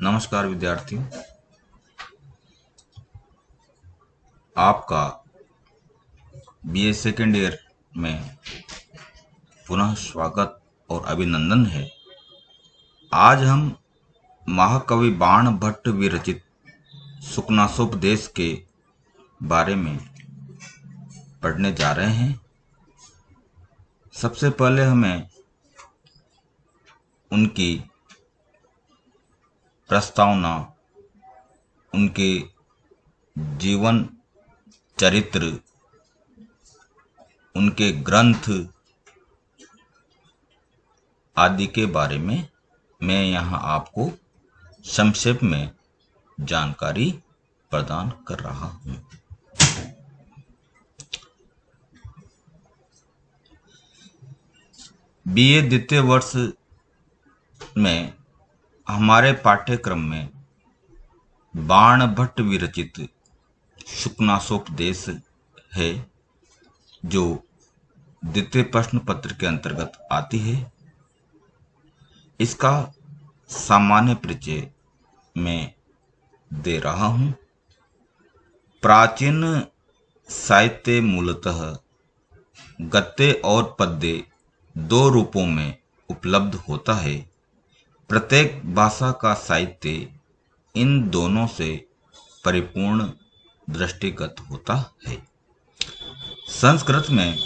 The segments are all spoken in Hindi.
नमस्कार विद्यार्थियों, आपका बीए सेकेंड ईयर में पुनः स्वागत और अभिनंदन है। आज हम महाकवि बाण भट्ट विरचित शुकनासोपदेश के बारे में पढ़ने जा रहे हैं। सबसे पहले हमें उनकी प्रस्तावना, उनके जीवन चरित्र, उनके ग्रंथ आदि के बारे में मैं यहाँ आपको संक्षेप में जानकारी प्रदान कर रहा हूँ। बीए द्वितीय वर्ष में हमारे पाठ्यक्रम में बाण भट्ट विरचित शुकनासोपदेश है, जो द्वितीय प्रश्न पत्र के अंतर्गत आती है। इसका सामान्य परिचय मैं दे रहा हूँ। प्राचीन साहित्य मूलतः गद्य और पद्य दो रूपों में उपलब्ध होता है। प्रत्येक भाषा का साहित्य इन दोनों से परिपूर्ण दृष्टिगत होता है। संस्कृत में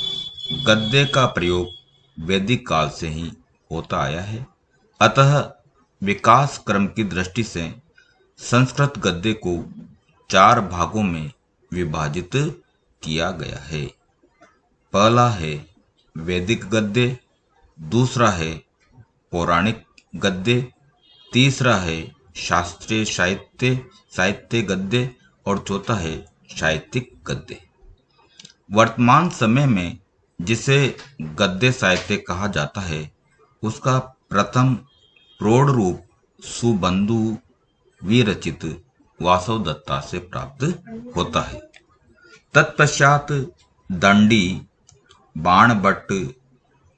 गद्य का प्रयोग वैदिक काल से ही होता आया है। अतः विकास क्रम की दृष्टि से संस्कृत गद्य को चार भागों में विभाजित किया गया है। पहला है वैदिक गद्य, दूसरा है पौराणिक गद्य, तीसरा है शास्त्रीय साहित्य गद्य और चौथा है साहित्यिक गद्य। वर्तमान समय में जिसे गद्य साहित्य कहा जाता है, उसका प्रथम प्रौढ़ रूप सुबंधु विरचित वासवदत्ता से प्राप्त होता है। तत्पश्चात दंडी, बाण भट्ट,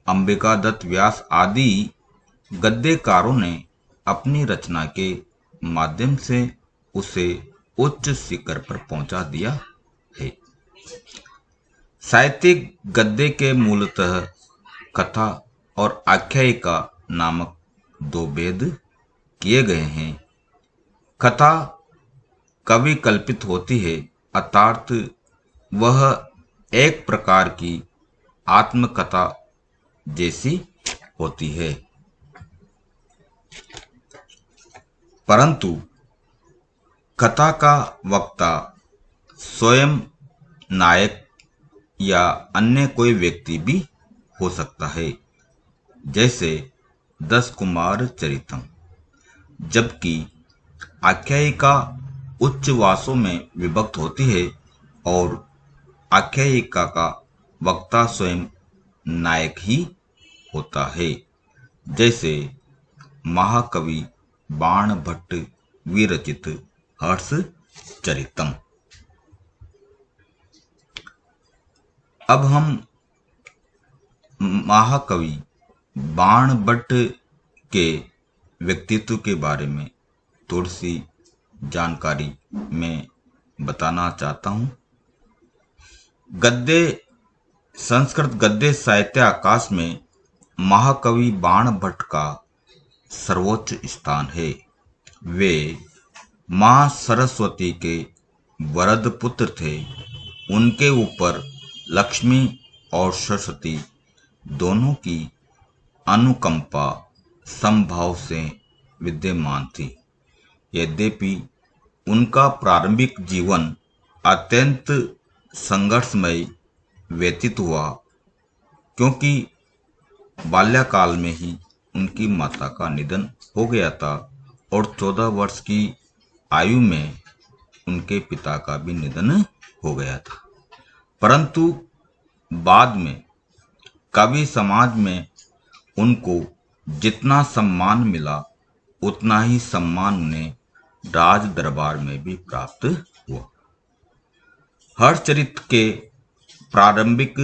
अंबिका दत्त व्यास आदि गद्यकारों ने अपनी रचना के माध्यम से उसे उच्च शिखर पर पहुंचा दिया है। साहित्यिक गद्य के मूलतः कथा और आख्यायिका नामक दो भेद किए गए हैं। कथा कवि कल्पित होती है, अर्थात वह एक प्रकार की आत्मकथा जैसी होती है, परंतु कथा का वक्ता स्वयं नायक या अन्य कोई व्यक्ति भी हो सकता है, जैसे 10 कुमार चरितम। जबकि आख्यायिका उच्च वासों में विभक्त होती है और आख्यायिका का वक्ता स्वयं नायक ही होता है, जैसे महाकवि बाण भट्ट विरचित हर्ष चरितम। अब हम महाकवि बाण भट्ट के व्यक्तित्व के बारे में थोड़ी सी जानकारी मैं बताना चाहता हूँ। संस्कृत गद्य साहित्य आकाश में महाकवि बाण भट्ट का सर्वोच्च स्थान है। वे मां सरस्वती के वरद पुत्र थे। उनके ऊपर लक्ष्मी और सरस्वती दोनों की अनुकंपा समभाव से विद्यमान थी। यद्यपि उनका प्रारंभिक जीवन अत्यंत संघर्षमय व्यतीत हुआ, क्योंकि बाल्यकाल में ही उनकी माता का निधन हो गया था और 14 वर्ष की आयु में उनके पिता का भी निधन हो गया था। परंतु बाद में कवि समाज में उनको जितना सम्मान मिला, उतना ही सम्मान उन्हें राज दरबार में भी प्राप्त हुआ। हर्षचरित के प्रारंभिक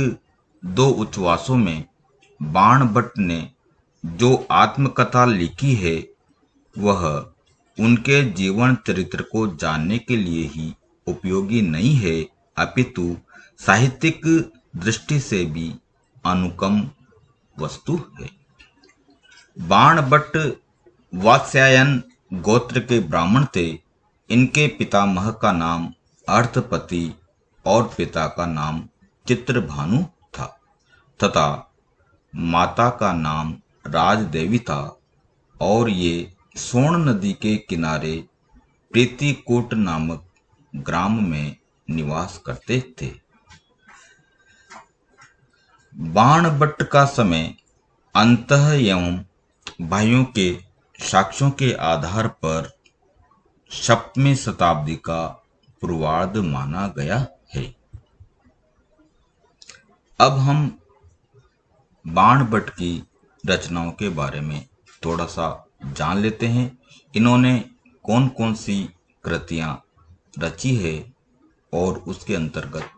दो उच्छ्वासों में बाण भट्ट ने जो आत्मकथा लिखी है, वह उनके जीवन चरित्र को जानने के लिए ही उपयोगी नहीं है, अपितु साहित्यिक दृष्टि से भी अनुपम वस्तु है। बाणभट्ट वात्स्यायन गोत्र के ब्राह्मण थे। इनके पितामह का नाम अर्थपति और पिता का नाम चित्रभानु था तथा माता का नाम राजदेवी था और ये सोन नदी के किनारे प्रीतिकूट नामक ग्राम में निवास करते थे। बाणभट्ट का समय अंतः एवं भाइयों के साक्ष्यों के आधार पर 7वीं शताब्दी का पूर्वार्ध माना गया है। अब हम बाणभट्ट की रचनाओं के बारे में थोड़ा सा जान लेते हैं। इन्होंने कौन कौन सी कृतियां रची है और उसके अंतर्गत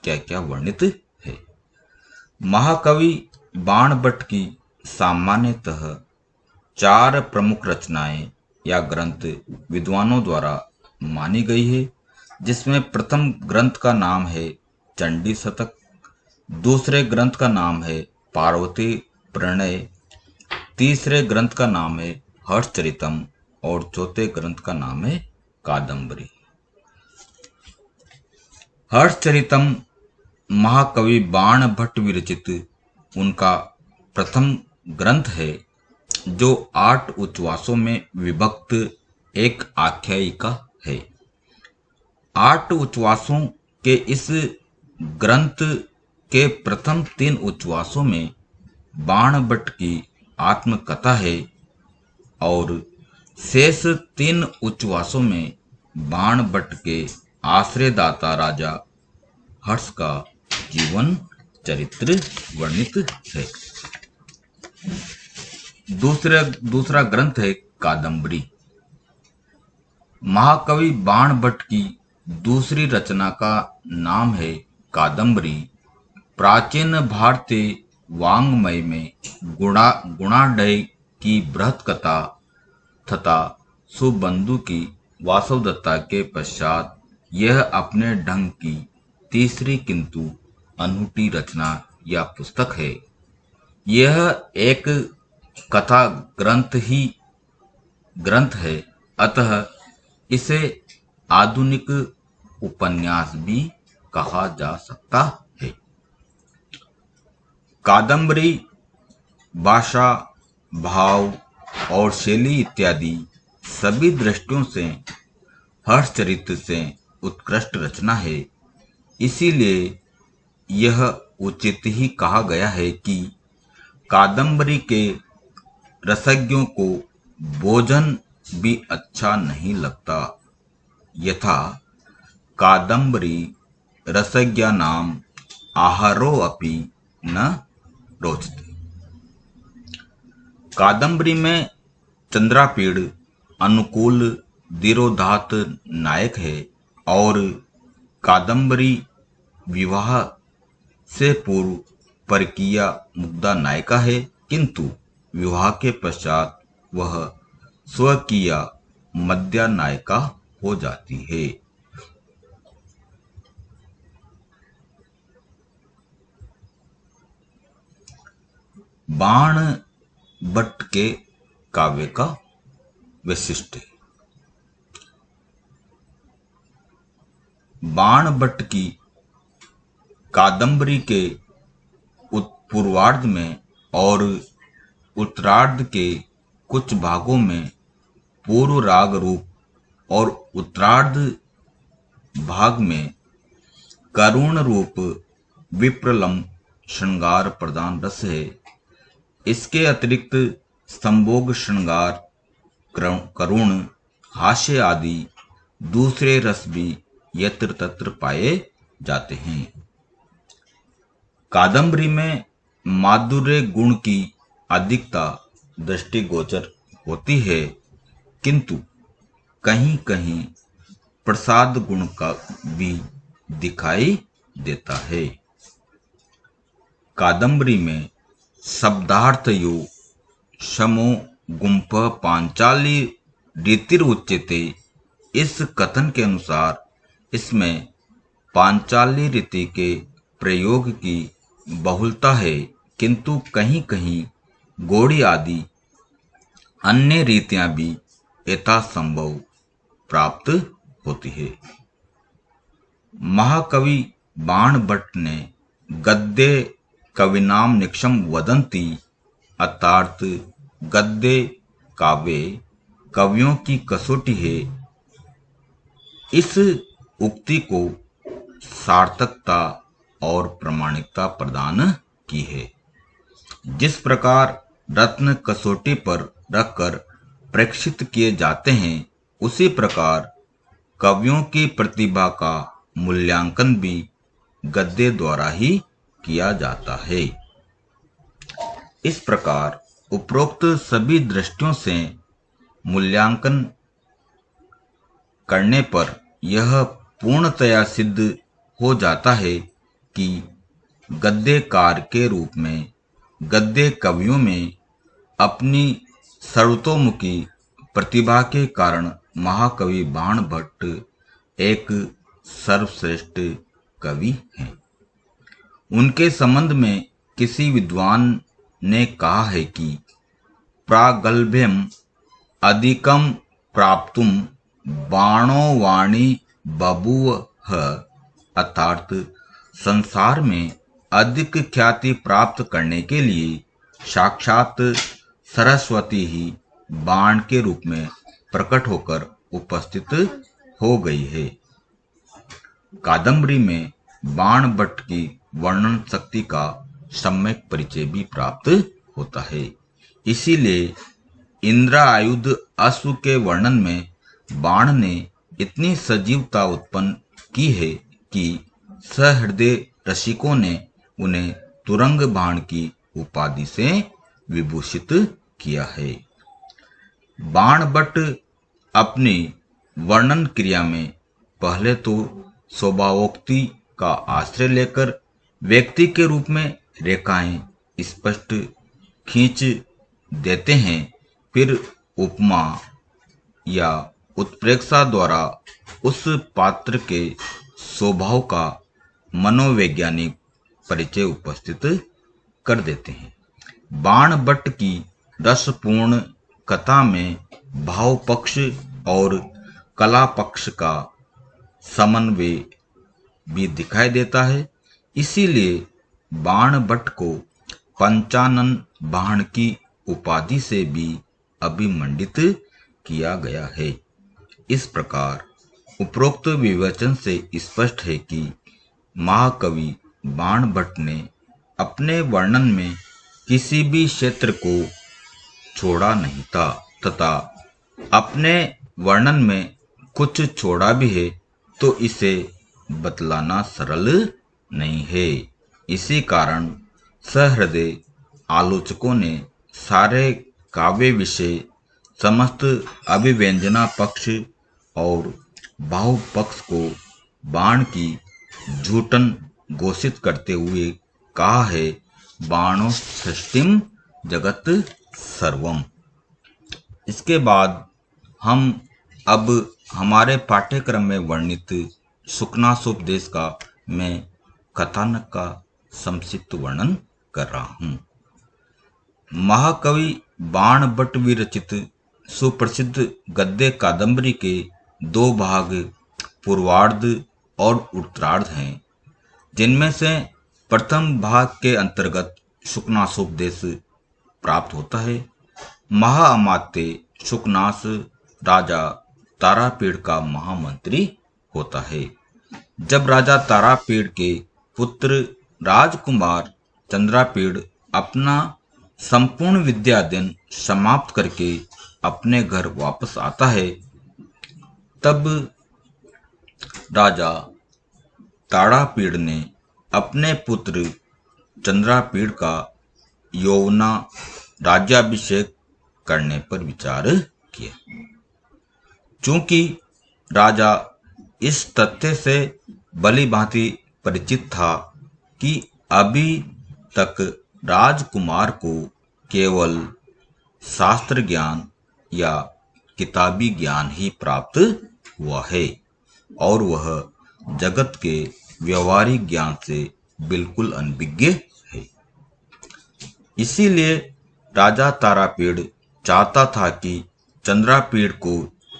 क्या क्या वर्णित है। महाकवि बाणभट्ट की सामान्यतः 4 प्रमुख रचनाएं या ग्रंथ विद्वानों द्वारा मानी गई है, जिसमें प्रथम ग्रंथ का नाम है चंडी शतक, दूसरे ग्रंथ का नाम है पार्वती प्रणय, तीसरे ग्रंथ का नाम है हर्षचरितम और चौथे ग्रंथ का नाम है कादंबरी। हर्षचरितम महाकवि बाणभट्ट विरचित उनका प्रथम ग्रंथ है, जो 8 उच्छ्वासों में विभक्त एक आख्यायिका है। 8 उच्छ्वासों के इस ग्रंथ के प्रथम 3 उच्छ्वासों में बाणभट्ट की आत्मकथा है और शेष 3 उच्छ्वासों में बाणभट्ट के आश्रयदाता राजा हर्ष का जीवन चरित्र वर्णित है। दूसरा ग्रंथ है कादंबरी। महाकवि बाणभट्ट की दूसरी रचना का नाम है कादंबरी। प्राचीन भारतीय वाङ्मय में गुणाढ्य की बृहत कथा तथा सुबंधु की वासवदत्ता के पश्चात यह अपने ढंग की तीसरी किंतु अनूठी रचना या पुस्तक है। यह एक कथा ग्रंथ है, अतः इसे आधुनिक उपन्यास भी कहा जा सकता है। कादंबरी भाषा, भाव और शैली इत्यादि सभी दृष्टियों से हर्षचरित से उत्कृष्ट रचना है। इसीलिए यह उचित ही कहा गया है कि कादंबरी के रसज्ञों को भोजन भी अच्छा नहीं लगता, यथा कादंबरी रसज्ञानाम आहारो अपि न रोचते। कादंबरी में चंद्रापीड़ अनुकूल धीरोदात्त नायक है और कादंबरी विवाह से पूर्व परकीया मुग्धा नायिका है, किंतु विवाह के पश्चात वह स्वकीय मध्या नायिका हो जाती है। बाणभट्ट के काव्य का वैशिष्ट्य। बाणभट्ट की कादंबरी के पूर्वार्ध में और उत्तरार्ध के कुछ भागों में पूर्व राग रूप और उत्तरार्ध भाग में करुण रूप विप्रलंब श्रृंगार प्रधान रस है। इसके अतिरिक्त संभोग श्रृंगार, करुण, हास्य आदि दूसरे रस भी यत्र तत्र पाए जाते हैं। कादंबरी में माधुर्य गुण की अधिकता दृष्टिगोचर होती है, किंतु कहीं कहीं प्रसाद गुण का भी दिखाई देता है। कादंबरी में शब्दार्थ योग, शमो, गुंफ, पांचाली रीतिरुच्यते। इस कथन के अनुसार इसमें पांचाली रीति के प्रयोग की बहुलता है, किंतु कहीं कहीं गौड़ी आदि अन्य रीतियां भी यथासंभव प्राप्त होती है। महाकवि बाणभट्ट ने गद्य कविनाम निक्षम वदंती अर्थात गद्य काव्य कवियों की कसौटी है, इस उक्ति को सार्थकता और प्रामाणिकता प्रदान की है। जिस प्रकार रत्न कसौटी पर रखकर परीक्षित किए जाते हैं, उसी प्रकार कवियों की प्रतिभा का मूल्यांकन भी गद्य द्वारा ही किया जाता है। इस प्रकार उपरोक्त सभी दृष्टियों से मूल्यांकन करने पर यह पूर्णतया सिद्ध हो जाता है कि गद्यकार के रूप में गद्य कवियों में अपनी सर्वतोमुखी प्रतिभा के कारण महाकवि बाणभट्ट एक सर्वश्रेष्ठ कवि हैं। उनके संबंध में किसी विद्वान ने कहा है कि प्रागल्भ्यम अधिकम प्राप्तुम बाणो वाणी बभूव, अर्थात संसार में अधिक ख्याति प्राप्त करने के लिए साक्षात सरस्वती ही बाण के रूप में प्रकट होकर उपस्थित हो गई है। कादंबरी में बाणभट्ट की वर्णन शक्ति का सम्यक परिचय भी प्राप्त होता है। इसीलिए इंद्रायुध अश्व के वर्णन में बाण ने इतनी सजीवता उत्पन्न की है कि सहृदय रसिकों ने उन्हें तुरंग बाण की उपाधि से विभूषित किया है। बाणभट्ट अपनी वर्णन क्रिया में पहले तो स्वभावोक्ति का आश्रय लेकर व्यक्ति के रूप में रेखाएं स्पष्ट खींच देते हैं, फिर उपमा या उत्प्रेक्षा द्वारा उस पात्र के स्वभाव का मनोवैज्ञानिक परिचय उपस्थित कर देते हैं। बाणभट्ट की रसपूर्ण कथा में भाव पक्ष और कला पक्ष का समन्वय भी दिखाई देता है। इसीलिए बाणभट्ट को पंचानन बाण की उपाधि से भी अभिमंडित किया गया है। इस प्रकार उपरोक्त विवेचन से स्पष्ट है कि महाकवि बाणभट्ट ने अपने वर्णन में किसी भी क्षेत्र को छोड़ा नहीं था तथा अपने वर्णन में कुछ छोड़ा भी है तो इसे बतलाना सरल नहीं है। इसी कारण सहृदय आलोचकों ने सारे काव्य विषय, समस्त अभिव्यंजना पक्ष और भाव पक्ष को बाण की झूठन घोषित करते हुए कहा है, बाणो षष्टिम जगत सर्वम। इसके बाद हम अब हमारे पाठ्यक्रम में वर्णित शुकनासोपदेश का मैं कथानक का संक्षिप्त वर्णन कर रहा हूँ। महाकवि बाणभट्ट विरचित सुप्रसिद्ध गद्य कादंबरी के दो भाग पूर्वार्ध और उत्तरार्ध हैं, जिनमें से प्रथम भाग के अंतर्गत शुकनासोपदेश प्राप्त होता है। महाअमात्य शुकनास राजा तारापीड़ का महामंत्री होता है। जब राजा तारापीड़ के पुत्र राजकुमार चंद्रापीड़ अपना संपूर्ण विद्या अध्ययन समाप्त करके अपने घर वापस आता है, तब राजा तारापीड़ ने अपने पुत्र चंद्रापीड़ का यौवना राज्याभिषेक करने पर विचार किया। चूंकि राजा इस तथ्य से भली भांति परिचित था कि अभी तक राजकुमार को केवल शास्त्र ज्ञान या किताबी ज्ञान ही प्राप्त हुआ है और वह जगत के व्यवहारिक ज्ञान से बिल्कुल अनभिज्ञ है। इसीलिए राजा तारापीड़ चाहता था कि चंद्रापीड़ को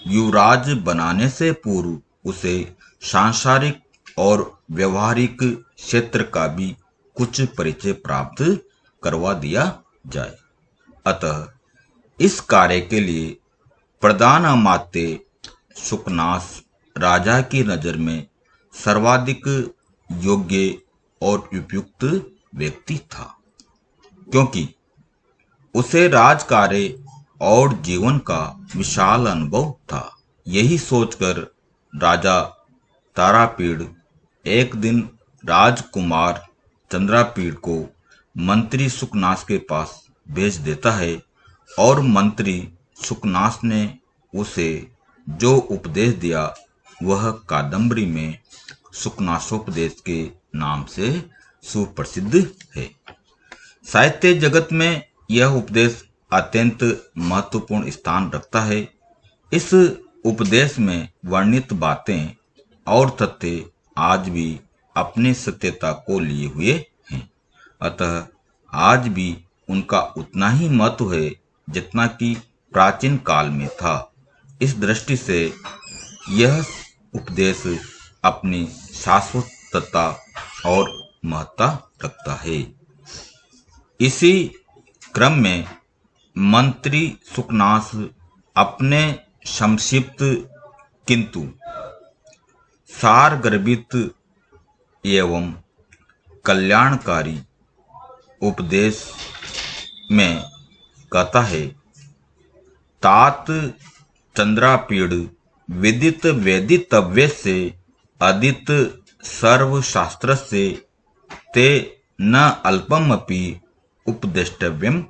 युवराज बनाने से पूर्व उसे सांसारिक और व्यवहारिक क्षेत्र का भी कुछ परिचय प्राप्त करवा दिया जाए। अतः इस कार्य के लिए प्रधान अमात्य सुकनास राजा की नजर में सर्वाधिक योग्य और उपयुक्त व्यक्ति था, क्योंकि उसे राजकार्य और जीवन का विशाल अनुभव था। यही सोचकर राजा तारापीड़ एक दिन राजकुमार चंद्रापीड़ को मंत्री सुकनास के पास भेज देता है और मंत्री सुकनास ने उसे जो उपदेश दिया वह कादम्बरी में सुकनासोपदेश के नाम से सुप्रसिद्ध है। साहित्य जगत में यह उपदेश अत्यंत महत्वपूर्ण स्थान रखता है। इस उपदेश में वर्णित बातें और तथ्य आज भी अपनी सत्यता को लिए हुए हैं, अतः आज भी उनका उतना ही महत्व है जितना कि प्राचीन काल में था। इस दृष्टि से यह उपदेश अपनी शाश्वतता और महत्ता रखता है। इसी क्रम में मंत्री सुकनास अपने संक्षिप्त किंतु सारगर्भित एवं कल्याणकारी उपदेश में कहता है, तात चंद्रापीड़ विदित वेदितव्य से अदित सर्वशास्त्र से ते न अल्पमपि उपदेष्टव्यम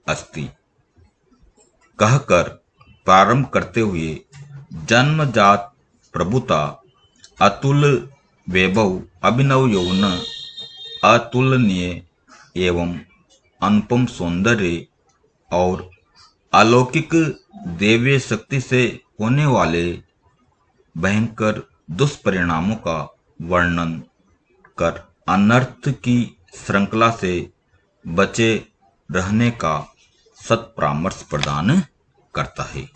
अस्ति कहकर प्रारंभ करते हुए जन्मजात प्रभुता, अतुल वैभव, अभिनव यौवन, अतुलनीय एवं अनुपम सौंदर्य और अलौकिक दैवीय शक्ति से होने वाले भयंकर दुष्परिणामों का वर्णन कर अनर्थ की श्रृंखला से बचे रहने का सत्परामर्श प्रदान करता है।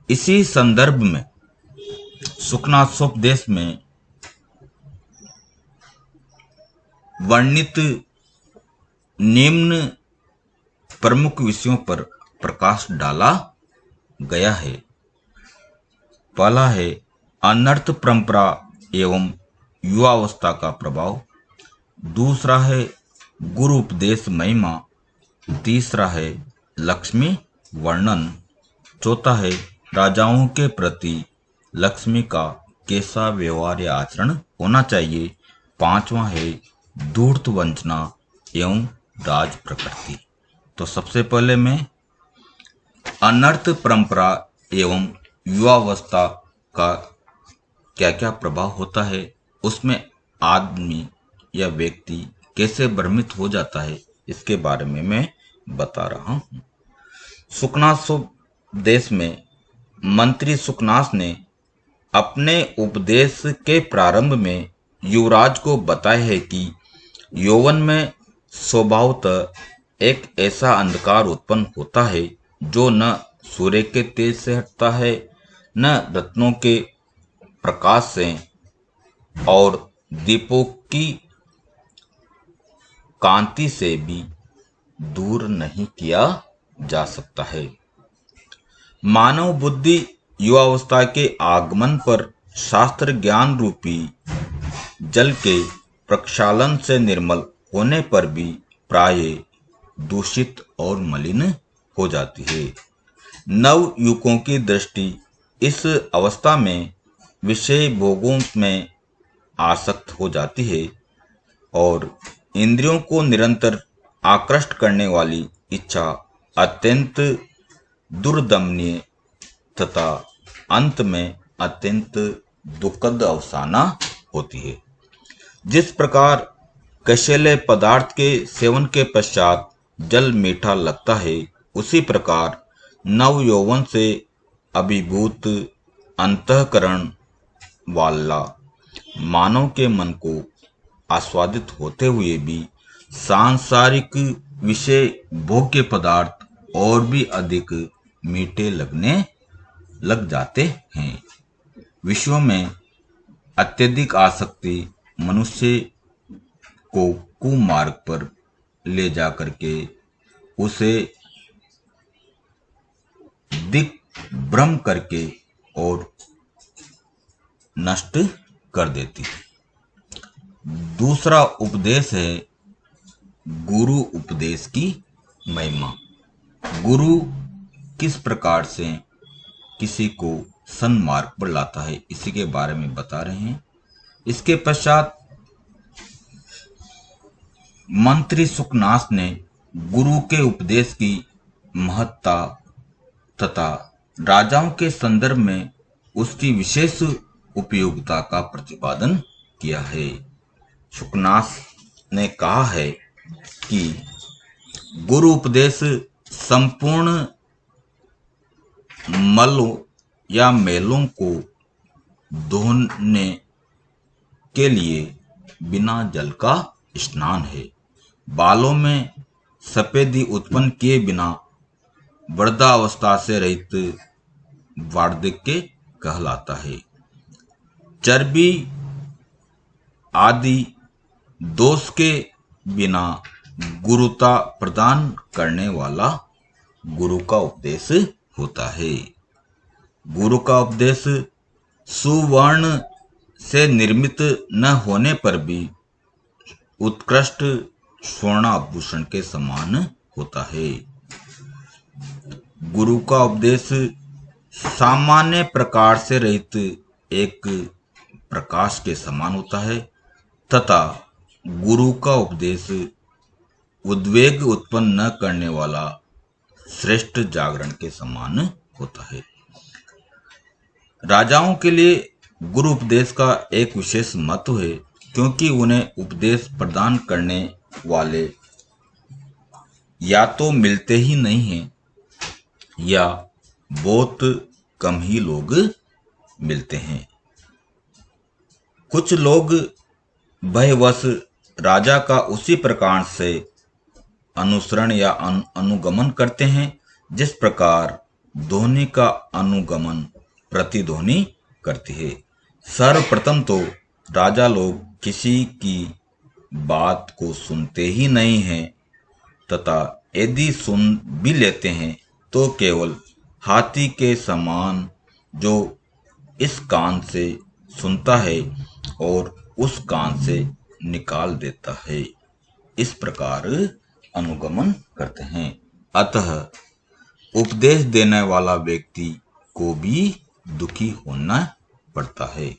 इसी संदर्भ में सुकनासोपदेश में वर्णित निम्न प्रमुख विषयों पर प्रकाश डाला गया है। पहला है अनर्थ परंपरा एवं युवावस्था का प्रभाव, दूसरा है गुरु उपदेश महिमा, तीसरा है लक्ष्मी वर्णन, चौथा है राजाओं के प्रति लक्ष्मी का कैसा व्यवहार या आचरण होना चाहिए, पांचवा है धूर्त वंचना एवं राज प्रकृति। तो सबसे पहले मैं अनर्थ परंपरा एवं युवावस्था का क्या क्या प्रभाव होता है, उसमें आदमी या व्यक्ति कैसे भ्रमित हो जाता है, इसके बारे में मैं बता रहा हूँ। सुकनासोपदेश में मंत्री सुकनास ने अपने उपदेश के प्रारंभ में युवराज को बताया है कि यौवन में स्वभावतः एक ऐसा अंधकार उत्पन्न होता है जो न सूर्य के तेज से हटता है, न रत्नों के प्रकाश से और दीपों की कांति से भी दूर नहीं किया जा सकता है। मानव बुद्धि युवावस्था के आगमन पर शास्त्र ज्ञान रूपी जल के प्रक्षालन से निर्मल होने पर भी प्राय दूषित और मलिन हो जाती है। नव युवकों की दृष्टि इस अवस्था में विषय भोगों में आसक्त हो जाती है और इंद्रियों को निरंतर आकृष्ट करने वाली इच्छा अत्यंत दुर्दमनीय तथा अंत में अत्यंत दुखद अवसाना होती है। जिस प्रकार कषैले पदार्थ के सेवन के पश्चात जल मीठा लगता है, उसी प्रकार नव यौवन से अभिभूत अंतःकरण वाला मानव के मन को आस्वादित होते हुए भी सांसारिक विषय भोग्य पदार्थ और भी अधिक मीठे लगने लग जाते हैं। विश्व में अत्यधिक आसक्ति मनुष्य को कुमार्ग पर ले जाकर के उसे दिग्भ्रम करके और नष्ट कर देती है। दूसरा उपदेश है गुरु उपदेश की महिमा। गुरु किस प्रकार से किसी को सन्मार्ग पर लाता है, इसी के बारे में बता रहे हैं। इसके पश्चात मंत्री सुकनास ने गुरु के उपदेश की महत्ता तथा राजाओं के संदर्भ में उसकी विशेष उपयोगिता का प्रतिपादन किया है। सुकनास ने कहा है कि गुरु उपदेश संपूर्ण मलों या मेलों को धोने के लिए बिना जल का स्नान है। बालों में सफेदी उत्पन्न किए बिना वृद्धावस्था से रहित वार्धक्य कहलाता है। चर्बी आदि दोष के बिना गुरुता प्रदान करने वाला गुरु का उपदेश होता है। गुरु का उपदेश सुवर्ण से निर्मित न होने पर भी उत्कृष्ट स्वर्णाभूषण के समान होता है। गुरु का उपदेश सामान्य प्रकार से रहित एक प्रकाश के समान होता है तथा गुरु का उपदेश उद्वेग उत्पन्न न करने वाला श्रेष्ठ जागरण के समान होता है। राजाओं के लिए गुरु उपदेश का एक विशेष महत्व है, क्योंकि उन्हें उपदेश प्रदान करने वाले या तो मिलते ही नहीं हैं या बहुत कम ही लोग मिलते हैं। कुछ लोग भयवश राजा का उसी प्रकार से अनुसरण या अनुगमन करते हैं जिस प्रकार ध्वनि का अनुगमन प्रतिध्वनि करती है। सर्वप्रथम तो राजा लोग किसी की बात को सुनते ही नहीं हैं तथा यदि सुन भी लेते हैं तो केवल हाथी के समान, जो इस कान से सुनता है और उस कान से निकाल देता है, इस प्रकार अनुगमन करते हैं। अतः उपदेश देने वाला व्यक्ति को भी दुखी होना पड़ता है।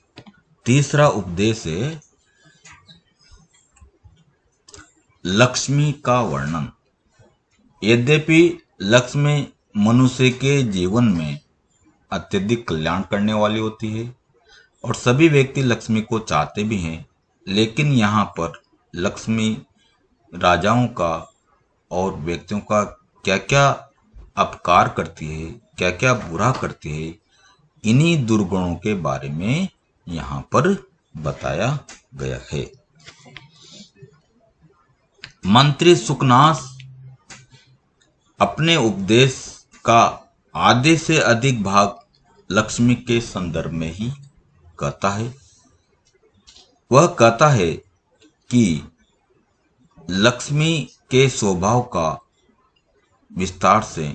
तीसरा उपदेश है लक्ष्मी का वर्णन। यद्यपि लक्ष्मी मनुष्य के जीवन में अत्यधिक कल्याण करने वाली होती है और सभी व्यक्ति लक्ष्मी को चाहते भी हैं, लेकिन यहाँ पर लक्ष्मी राजाओं का और व्यक्तियों का क्या क्या अपकार करती है, क्या क्या बुरा करती है, इन्हीं दुर्गुणों के बारे में यहाँ पर बताया गया है। मंत्री सुकनास अपने उपदेश का आधे से अधिक भाग लक्ष्मी के संदर्भ में ही कहता है। वह कहता है कि लक्ष्मी के स्वभाव का विस्तार से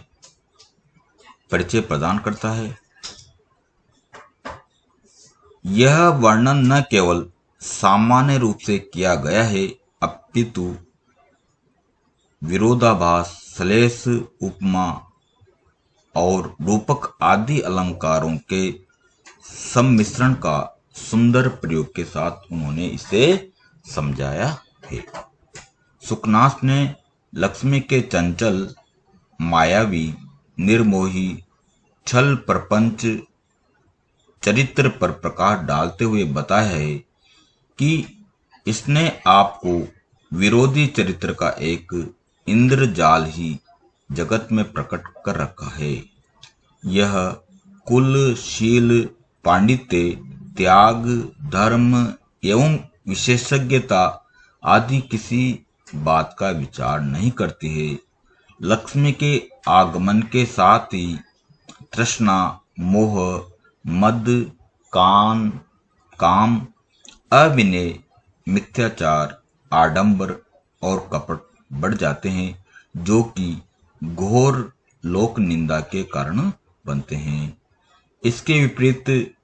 परिचय प्रदान करता है। यह वर्णन न केवल सामान्य रूप से किया गया है, अपितु विरोधाभास, श्लेष, उपमा और रूपक आदि अलंकारों के सम्मिश्रण का सुंदर प्रयोग के साथ उन्होंने इसे समझाया है। सुकनास ने लक्ष्मी के चंचल, मायावी, निर्मोही, छल प्रपंच चरित्र पर प्रकाश डालते हुए बताया है कि इसने आपको विरोधी चरित्र का एक इंद्रजाल ही जगत में प्रकट कर रखा है। यह कुल, शील, पांडित्य, त्याग, धर्म एवं विशेषज्ञता आदि किसी बात का विचार नहीं करती है। लक्ष्मी के आगमन के साथ ही तृष्णा, मोह, मद, कान, काम, अविनय, मिथ्याचार, आडंबर और कपट बढ़ जाते हैं, जो कि घोर लोक निंदा के कारण बनते हैं। इसके विपरीत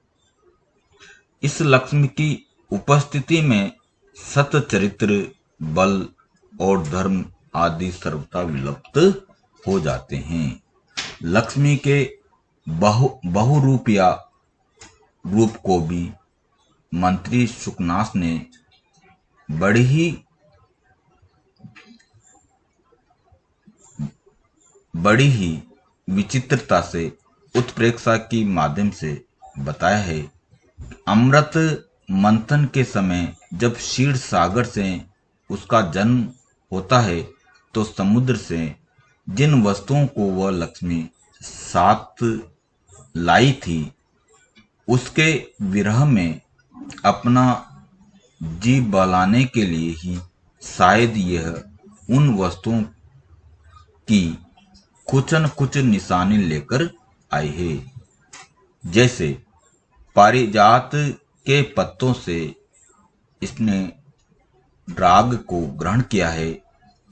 इस लक्ष्मी की उपस्थिति में सत, चरित्र, बल और धर्म आदि सर्वथा विलुप्त हो जाते हैं। लक्ष्मी के बहुरूप या रूप को भी मंत्री सुकनास ने बड़ी ही विचित्रता से उत्प्रेक्षा की माध्यम से बताया है। अमृत मंथन के समय जब क्षीर सागर से उसका जन्म होता है, तो समुद्र से जिन वस्तुओं को वह लक्ष्मी साथ लाई थी, उसके विरह में अपना जी बहलाने के लिए ही शायद यह उन वस्तुओं की कुछ न कुछ निशानी लेकर आई है। जैसे पारिजात के पत्तों से इसने राग को ग्रहण किया है,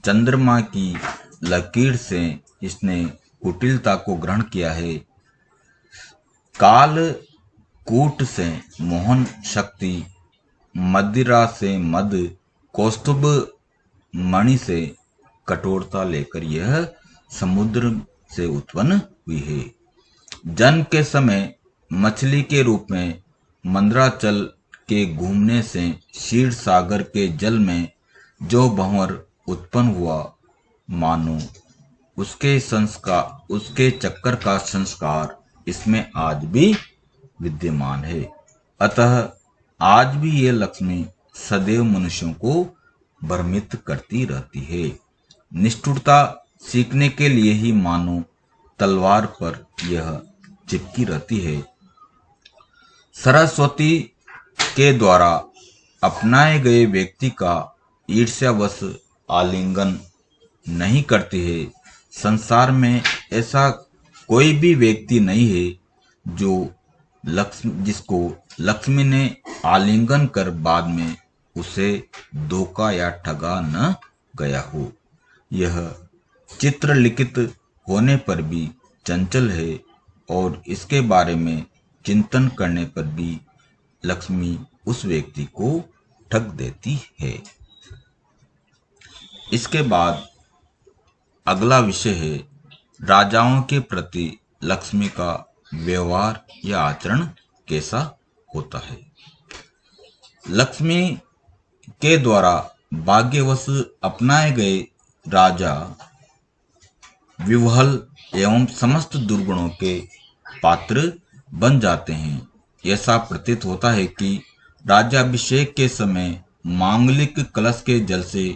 चंद्रमा की लकीर से इसने कुटिलता को ग्रहण किया है, काल कूट से मोहन शक्ति, मदिरा से मद, कौस्तुभ मणि से कठोरता लेकर यह समुद्र से उत्पन्न हुई है। जन्म के समय मछली के रूप में मंदराचल के घूमने से क्षीर सागर के जल में जो भंवर उत्पन्न हुआ, मानो उसके चक्कर का संस्कार इसमें आज भी विद्यमान है। अतः आज भी ये लक्ष्मी सदैव मनुष्यों को भ्रमित करती रहती है। निष्ठुरता सीखने के लिए ही मानो तलवार पर यह चिपकी रहती है। सरस्वती के द्वारा अपनाए गए व्यक्ति का ईर्ष्यावश आलिंगन नहीं करती है। संसार में ऐसा कोई भी व्यक्ति नहीं है जिसको लक्ष्मी ने आलिंगन कर बाद में उसे धोखा या ठगा न गया हो। यह चित्र लिखित होने पर भी चंचल है और इसके बारे में चिंतन करने पर भी लक्ष्मी उस व्यक्ति को ठग देती है। इसके बाद अगला विषय है राजाओं के प्रति लक्ष्मी का व्यवहार या आचरण कैसा होता है। लक्ष्मी के द्वारा भाग्यवश अपनाए गए राजा विह्वल एवं समस्त दुर्गुणों के पात्र बन जाते हैं। ऐसा प्रतीत होता है कि राज्याभिषेक के समय मांगलिक कलश के जल से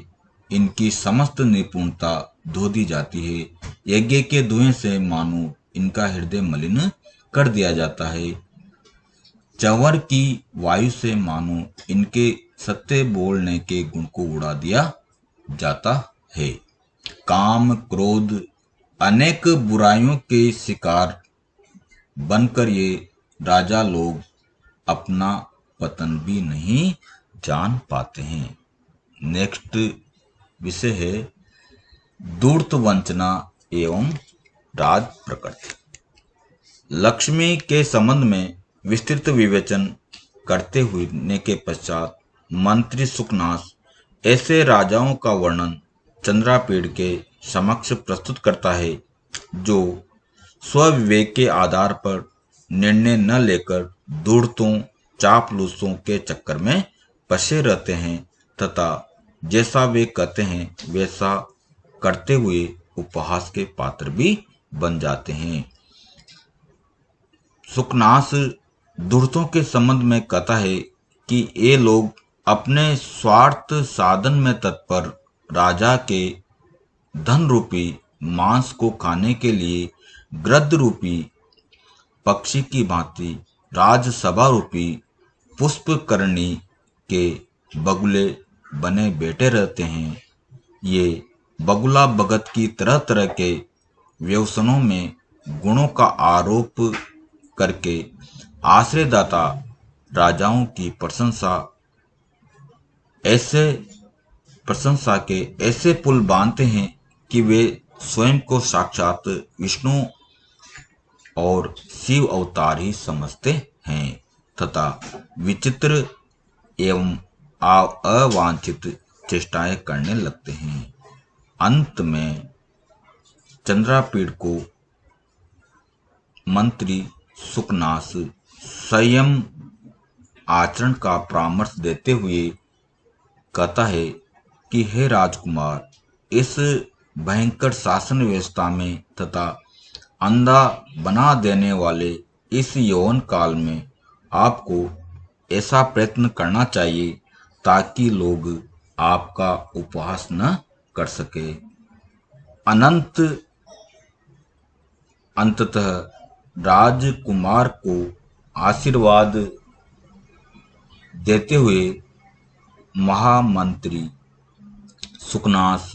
इनकी समस्त निपुणता धो दी जाती है। यज्ञ के धुएं से मानो इनका हृदय मलिन कर दिया जाता है। चंवर की वायु से मानो इनके सत्य बोलने के गुण को उड़ा दिया जाता है। काम, क्रोध, अनेक बुराइयों के शिकार बनकर ये राजा लोग अपना पतन भी नहीं जान पाते हैं। नेक्स्ट विषय है धूर्त, वंचना एवं राज प्रकृति। लक्ष्मी के संबंध में विस्तृत विवेचन करते हुए के पश्चात मंत्री सुकनास ऐसे राजाओं का वर्णन चंद्रापीड़ के समक्ष प्रस्तुत करता है जो स्वविवेक के आधार पर निर्णय न लेकर धूर्तों, चापलूसों के चक्कर में फंसे रहते हैं तथा जैसा वे कहते हैं वैसा करते हुए उपहास के पात्र भी बन जाते हैं। सुकनास धूर्तों के संबंध में कहता है कि ये लोग अपने स्वार्थ साधन में तत्पर राजा के धन रूपी मांस को खाने के लिए गृध्र रूपी पक्षी की भांति राजसभा रूपी पुष्पकरणी के बगुले बने बैठे रहते हैं। ये बगुला भगत की तरह तरह के व्यसनों में गुणों का आरोप करके आश्रयदाता राजाओं की प्रशंसा के ऐसे पुल बांधते हैं कि वे स्वयं को साक्षात विष्णु और शिव अवतार ही समझते हैं तथा विचित्र एवं अवांछित चेष्टाएं करने लगते हैं। अंत में चंद्रापीड़ को मंत्री सुकनास संयम आचरण का परामर्श देते हुए कहता है कि हे राजकुमार, इस भयंकर शासन व्यवस्था में तथा अंधा बना देने वाले इस यौवन काल में आपको ऐसा प्रयत्न करना चाहिए ताकि लोग आपका उपहास न कर सके। अंततः राजकुमार को आशीर्वाद देते हुए महामंत्री सुकनास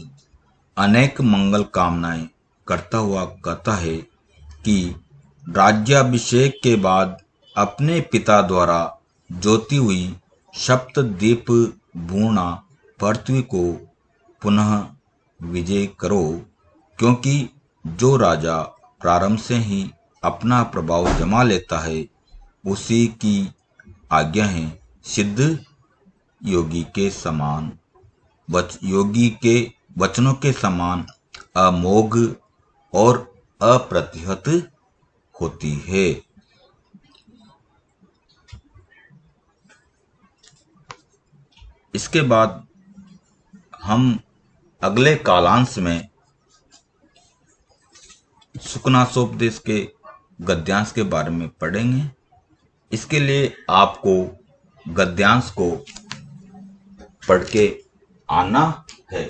अनेक मंगल कामनाएं करता हुआ कहता है कि राज्याभिषेक के बाद अपने पिता द्वारा जोती हुई सप्तद्वीप पूर्णा पृथ्वी को पुनः विजय करो, क्योंकि जो राजा प्रारंभ से ही अपना प्रभाव जमा लेता है उसी की आज्ञा है सिद्ध योगी के वचनों के समान अमोघ और अप्रतिहत होती है। इसके बाद हम अगले कालांश में सुकनासोपदेश के गद्यांश के बारे में पढ़ेंगे। इसके लिए आपको गद्यांश को पढ़ के आना है।